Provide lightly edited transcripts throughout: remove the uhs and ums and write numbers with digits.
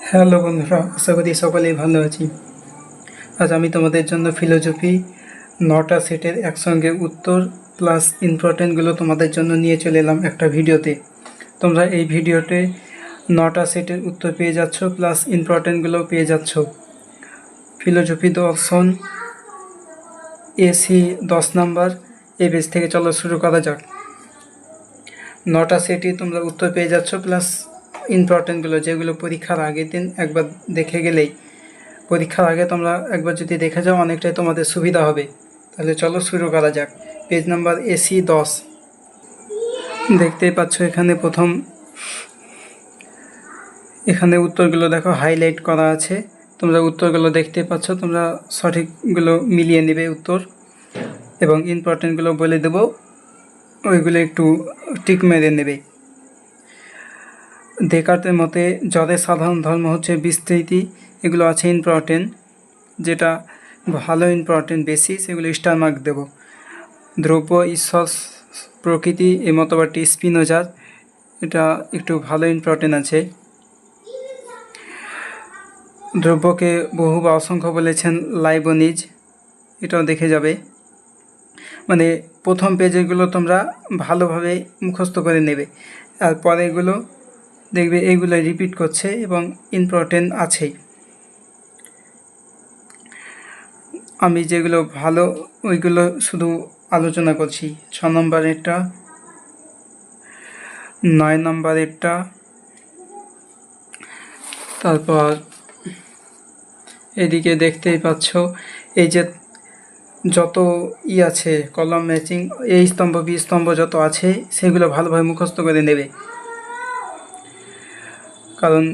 Hello বন্ধুরা, আশা করি সকলেই ভালো আছি। আজ আমি তোমাদের জন্য ফিলোজফি 9টা সেটের একসঙ্গে উত্তর প্লাস ইম্পর্টেন্টগুলো তোমাদের জন্য নিয়ে চলে এলাম একটা ভিডিওতে। তোমরা এই ভিডিওতে 9টা সেটের উত্তর পেয়ে যাচ্ছ, প্লাস ইম্পর্টেন্টগুলো পেয়ে যাচ্ছ। ফিলোজফি দর্শন এসি 10 নাম্বার এই পেজ থেকে চলো শুরু করা যাক। 9টা সেটই তোমরা উত্তর পেয়ে যাচ্ছ, প্লাস ইম্পর্টেন্টগুলো যেগুলো পরীক্ষার আগের দিন একবার দেখে গেলেই, পরীক্ষার আগে তোমরা একবার যদি দেখে যাও অনেকটাই তোমাদের সুবিধা হবে। তাহলে চলো শুরু করা যাক। পেজ নাম্বার এসি 10 দেখতেই পাচ্ছ। এখানে উত্তরগুলো দেখো হাইলাইট করা আছে। তোমরা উত্তরগুলো দেখতে পাচ্ছ, তোমরা সঠিকগুলো মিলিয়ে নেবে উত্তর, এবং ইম্পর্টেন্টগুলো বলে দেবো, ওইগুলো একটু টিক মেরে নেবে। দেকার্তের মতে জড়ের সাধারণ ধর্ম হচ্ছে বিস্তৃতি, এগুলো আছে ইম্পর্টেন্ট, যেটা ভালো ইম্পর্টেন্ট বেশি সেগুলো স্টার মার্ক দেব। দ্রব্য ঈশ্বর প্রকৃতি এই মতবাদটি স্পিনোজার, এটা একটু ভালো ইম্পর্টেন্ট আছে। দ্রব্যকে বহু বা অসংখ্য বলেছেন লাইবনিজ, এটাও দেখে যাবে। মানে প্রথম পেজেগুলো তোমরা ভালোভাবে মুখস্থ করে নেবে, আর পরেগুলো দেখবে এইগুলো রিপিট করছে এবং ইম্পর্টেন্ট আছেই। আমি যেগুলো ভালো ওইগুলো শুধু আলোচনা করছি। 6 নম্বরেরটা, 9 নম্বরেরটা, তারপর এদিকে দেখতেই পাচ্ছ এই যে যত আছে কলাম ম্যাচিং, এই স্তম্ভ বি স্তম্ভ যত আছে সেগুলো ভালোভাবে মুখস্থ করে নেবে, কারণ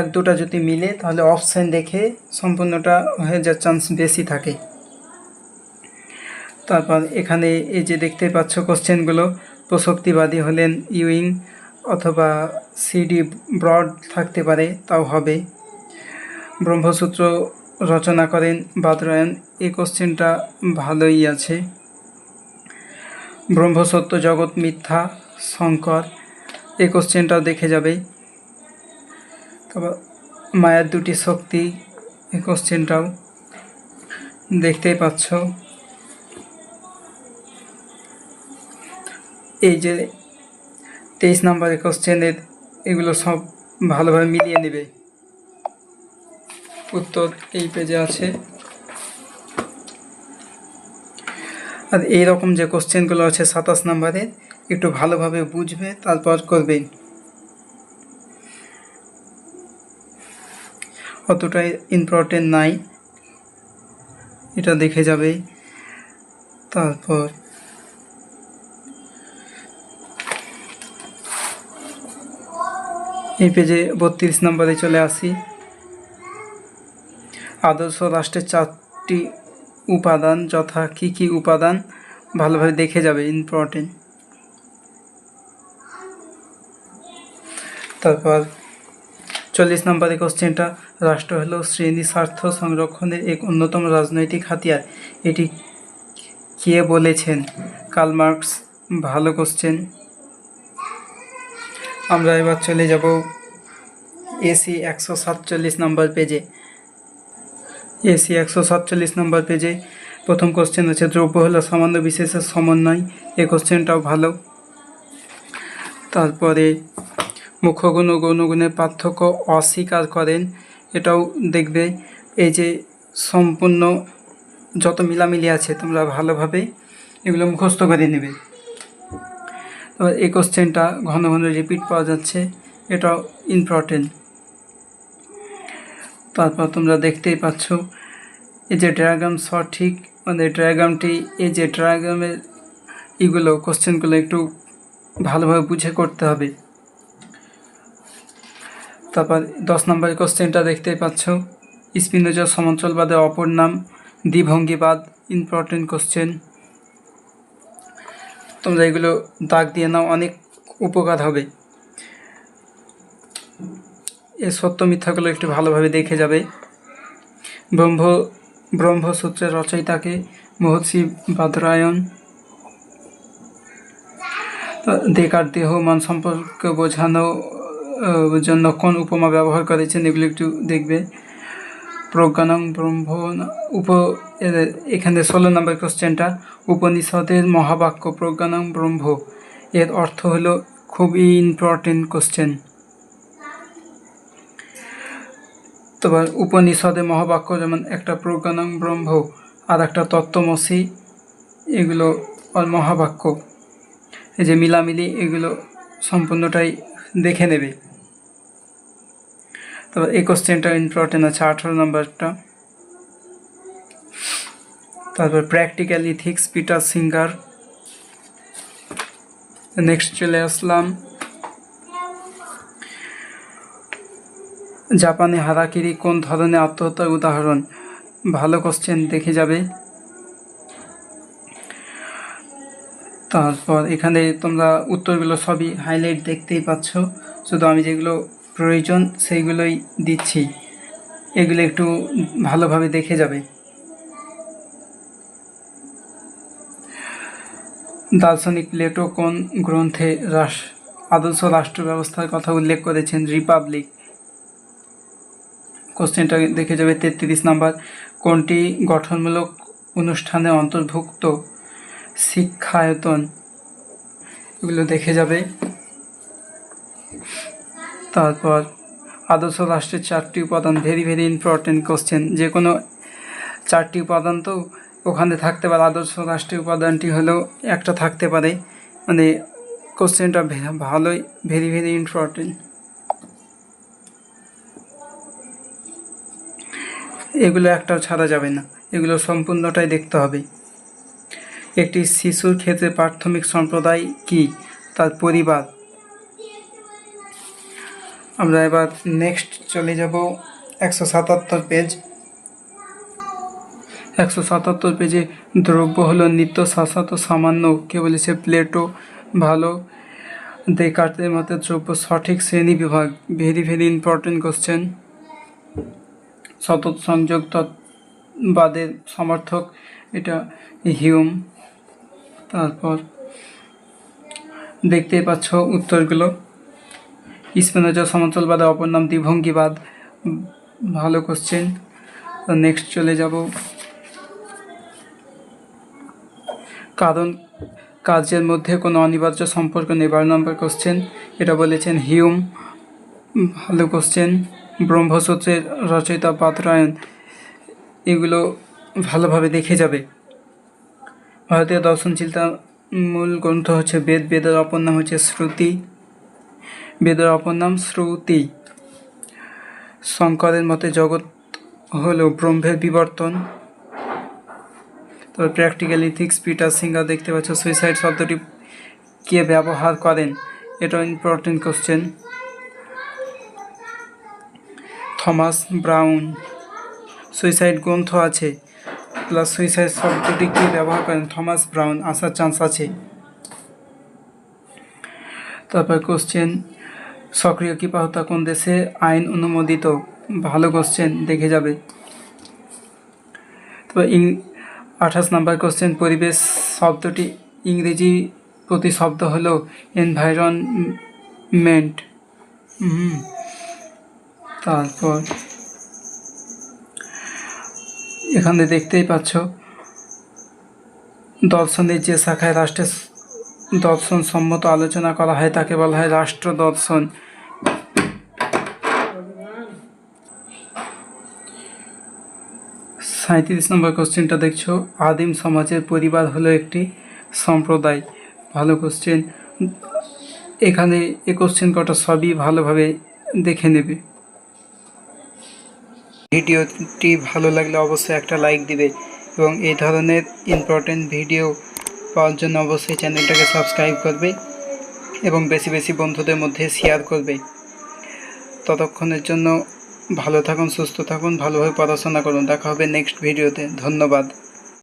1-2টা যদি মিলে তাহলে অপশান দেখে সম্পূর্ণটা হয়ে যাওয়ার চান্স বেশি থাকে। তারপর এখানে এই যে দেখতে পাচ্ছ কোশ্চেনগুলো, প্রসক্তিবাদী হলেন ইউইং অথবা সিডি ব্রড থাকতে পারে, তাও হবে। ব্রহ্মসূত্র রচনা করেন বাদরায়ণ, এই কোশ্চেনটা ভালোই আছে। ব্রহ্মসত্য জগৎ মিথ্যা শঙ্কর, এই কোশ্চেনটাও দেখে যাবে। তারপর মায়ার দুটি শক্তি, এই কোশ্চেনটাও দেখতেই পাচ্ছ। এই যে 23 নম্বরের কোশ্চেনের এগুলো সব ভালোভাবে মিলিয়ে নেবে, উত্তর এই পেজে আছে। আর এইরকম যে কোশ্চেনগুলো আছে 27 নম্বরের, একটু ভালোভাবে বুঝবে তারপর করবে, অতটাই ইম্পর্টেন্ট নাই, এটা দেখে যাবে। তারপর এই পেজে 32 নম্বরে চলে আসি। আদর্শ রাষ্ট্রের 4টি উপাদান যথা কী কী উপাদান, ভালোভাবে দেখে যাবে, ইম্পর্টেন্ট। তারপর 40 নম্বরের কোশ্চেনটা, রাষ্ট্র হলো শ্রেণী স্বার্থ সংরক্ষণের এক অন্যতম রাজনৈতিক হাতিয়ার, এটি কে বলেছেন? কার্ল মার্কস, ভালো কোশ্চেন। আমরা এবার চলে যাব এসি 147 নম্বর পেজে। এসি 147 নম্বর পেজে প্রথম কোশ্চেন আছে, দ্রব্য হলো সামান্য বিশেষের সমন্বয়, এই কোশ্চেনটাও ভালো। তারপরে মুখ্যগুণ ও গৌণগুণের পার্থক্য অস্বীকার করেন, এটাও দেখবে। এই যে সম্পূর্ণ যত মিলামিলি আছে তোমরা ভালোভাবে এগুলো মুখস্থ করে নেবে। এবার এই কোশ্চেনটা ঘন ঘন রিপিট পাওয়া যাচ্ছে, এটাও ইম্পর্টেন্ট। তারপর তোমরা দেখতেই পাচ্ছ এই যে ডায়াগ্রাম সঠিক, মানে ডায়াগ্রামটি, এই যে ডায়াগ্রামের এইগুলো কোশ্চেনগুলো একটু ভালোভাবে বুঝে করতে হবে। তারপর 10 নম্বরের কোশ্চেনটা দেখতেই পাচ্ছ, স্পিনোজার সমাঞ্চলবাদের অপর নাম দ্বিভঙ্গিবাদ, ইম্পর্টেন্ট কোশ্চেন। তোমরা এগুলো দাগ দিয়ে নাও, অনেক উপকার হবে। এই সত্য মিথ্যাগুলো একটু ভালোভাবে দেখে যাবে। ব্রহ্মসূত্রের রচয়িতাকে মহর্ষি বাদরায়ণ। দেকার দেহ মন সম্পর্কে বোঝানো জন্য কোন উপমা ব্যবহার করেছেন এগুলো একটু দেখবে। প্রজ্ঞানং ব্রহ্ম এখানে 16 নম্বর কোশ্চেনটা, উপনিষদের মহাবাক্য প্রজ্ঞানং ব্রহ্ম এর অর্থ হলো খুবই ইম্পর্টেন্ট কোশ্চেন। তোমার উপনিষদে মহাবাক্য যেমন একটা প্রজ্ঞানং ব্রহ্ম আর একটা তত্ত্বমসি, এগুলো মহাবাক্য, এই যে মিলামিলি এগুলো সম্পূর্ণটাই দেখে নেবে। তবে এই কোশ্চেনটা ইম্পর্টেন্ট আছে 18 নম্বরটা। তারপর practical ethics Peter singer. Next চলে আসলাম জাপানে হারাকিরি কোন ধরনের আত্মহত্যার উদাহরণ, ভালো কোশ্চেন, দেখে যাবে। তারপর এখানে তোমরা উত্তরগুলো সবই হাইলাইট দেখতেই পাচ্ছ, শুধু আমি যেগুলো প্রয়োজন সেইগুলোই দিচ্ছি, এগুলো একটু ভালোভাবে দেখে যাবে। দার্শনিক প্লেটো কোন গ্রন্থে আদর্শ রাষ্ট্র ব্যবস্থার কথা উল্লেখ করেছেন, রিপাবলিক। কোশ্চেনটা দেখে যাবে। 33 নম্বর, কোনটি গঠনমূলক অনুষ্ঠানে অন্তর্ভুক্ত, শিক্ষায়তন, এগুলো দেখে যাবে। তারপর আদর্শ রাষ্ট্রের 4টি উপাদান, ভেরি ভেরি ইম্পর্টেন্ট কোশ্চেন, যে কোনো 4টি উপাদান তো ওখানে থাকতে পারে, আদর্শ রাষ্ট্রের উপাদানটি হলেও একটা থাকতে পারে, মানে কোশ্চেনটা ভালোই ভেরি ভেরি ইম্পর্টেন্ট। এগুলো একটাও ছাড়া যাবে না, এগুলো সম্পূর্ণটাই দেখতে হবে। একটি শিশুর ক্ষেত্রে প্রাথমিক সম্প্রদায় কি, তার পরিবার। আমরা এবার নেক্সট চলে যাব 177 পেজ। 177 পেজে দ্রব্য হলো নিত্য শাশ্বত সামান্য, কে বলেছে, প্লেটো। ভালো। দেকার্তের মতে দ্রব্য সঠিক শ্রেণী বিভাগ, ভেরি ভেরি ইম্পর্টেন্ট কোশ্চেন। সতত সংযোগ বাদের সমর্থক, এটা হিউম। তারপর দেখতেই পাচ্ছ উত্তরগুলো। স্পিনোজা সমতলবাদের অপর নাম দ্বিভঙ্গিবাদ, ভালো কোশ্চেন। নেক্সট চলে যাব কারণ কার্যের মধ্যে কোনো অনিবার্য সম্পর্ক নেই, 12 নম্বর কোশ্চেন, এটা বলেছেন হিউম, ভালো কোশ্চেন। ব্রহ্মসূত্রের রচয়িতা বাদরায়ণ, এগুলো ভালোভাবে দেখে যাবে। ভারতীয় দর্শন চিন্তার মূল গ্রন্থ হচ্ছে বেদ, বেদের অপর নাম হচ্ছে শ্রুতি, বেদের অপর নাম শ্রুতি। শঙ্করের মতে জগৎ হলো ব্রহ্মের বিবর্তন। তবে প্র্যাকটিক্যাল ইথিক্স পিটার সিঙ্গার, দেখতে পাচ্ছ। সুইসাইড শব্দটি কে ব্যবহার করেন, এটা important question, Thomas brown. Suicide গ্রন্থ আছে প্লাস সুইসাইড শব্দটি কে ব্যবহার করেন, থমাস ব্রাউন, আসার চান্স আছে। তারপর কোশ্চেন, সক্রিয় কৃপাহত্যা কোন দেশে আইন অনুমোদিত, ভালো কোশ্চেন, দেখে যাবে। তো 28 নম্বর কোশ্চেন, পরিবেশ শব্দটি ইংরেজি প্রতিশব্দ হলো এনভায়রনমেন্ট। তারপর এখানে দেখতেই পাচ্ছ দর্শনের যে শাখায় রাষ্ট্রের দর্শন সম্মত আলোচনা করা হয় তাকে বলা হয় রাষ্ট্র দর্শন। 37 নম্বর কোশ্চেনটা দেখছো, আদিম সমাজের পরিবার হলো একটি সম্প্রদায়, ভালো কোশ্চেন। এখানে এই কোশ্চেন কটা সবই ভালোভাবে দেখে নেবে। ভিডিওটি ভালো লাগলে অবশ্যই একটা লাইক দিবে এবং এই ধরনের ইম্পর্টেন্ট ভিডিও পাওয়ার জন্য অবশ্যই চ্যানেলটাকে সাবস্ক্রাইব করবে এবং বেশি বেশি বন্ধুদের মধ্যে শেয়ার করবে। ততক্ষণের জন্য ভালো থাকুন, সুস্থ থাকুন, ভালোভাবে পড়াশোনা করুন। দেখা হবে নেক্সট ভিডিওতে। ধন্যবাদ।